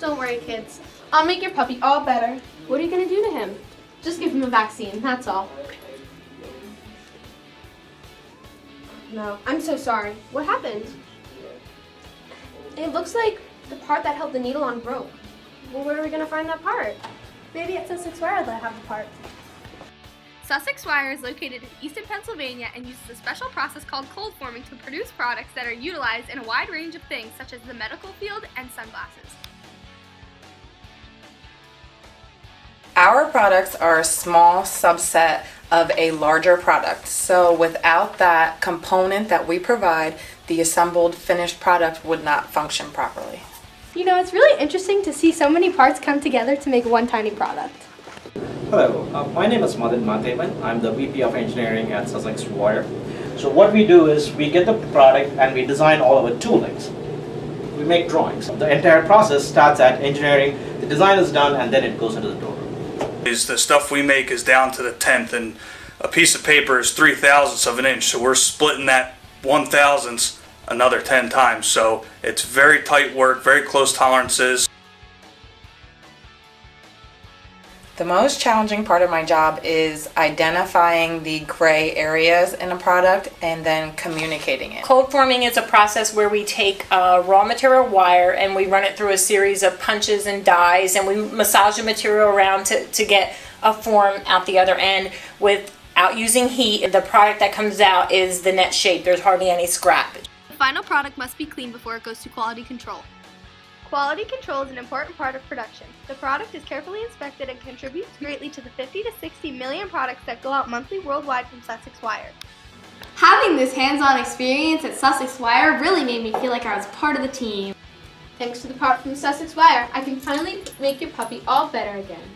Don't worry, kids. I'll make your puppy all better. What are you going to do to him? Just give him a vaccine, that's all. No, I'm so sorry. What happened? It looks like the part that held the needle on broke. Well, where are we going to find that part? Maybe at Sussex Wire they'll have the part. Sussex Wire is located in eastern Pennsylvania and uses a special process called cold forming to produce products that are utilized in a wide range of things such as the medical field and sunglasses. Our products are a small subset of a larger product. So without that component that we provide, the assembled finished product would not function properly. You know, it's really interesting to see so many parts come together to make one tiny product. Hello, my name is Madan Mantevan. I'm the VP of Engineering at Sussex Wire. So what we do is we get the product and we design all of our toolings. We make drawings. The entire process starts at engineering, the design is done, and then it goes into the door. The stuff we make is down to the 10th, and a piece of paper is 3/1000ths of an inch, so we're splitting that 1/1000th another 10 times. So it's very tight work, very close tolerances. The most challenging part of my job is identifying the gray areas in a product and then communicating it. Cold forming is a process where we take raw material wire and we run it through a series of punches and dies, and we massage the material around to get a form out the other end without using heat. The product that comes out is the net shape. There's hardly any scrap. The final product must be cleaned before it goes to quality control. Quality control is an important part of production. The product is carefully inspected and contributes greatly to the 50 to 60 million products that go out monthly worldwide from Sussex Wire. Having this hands-on experience at Sussex Wire really made me feel like I was part of the team. Thanks to the part from Sussex Wire, I can finally make your puppy all better again.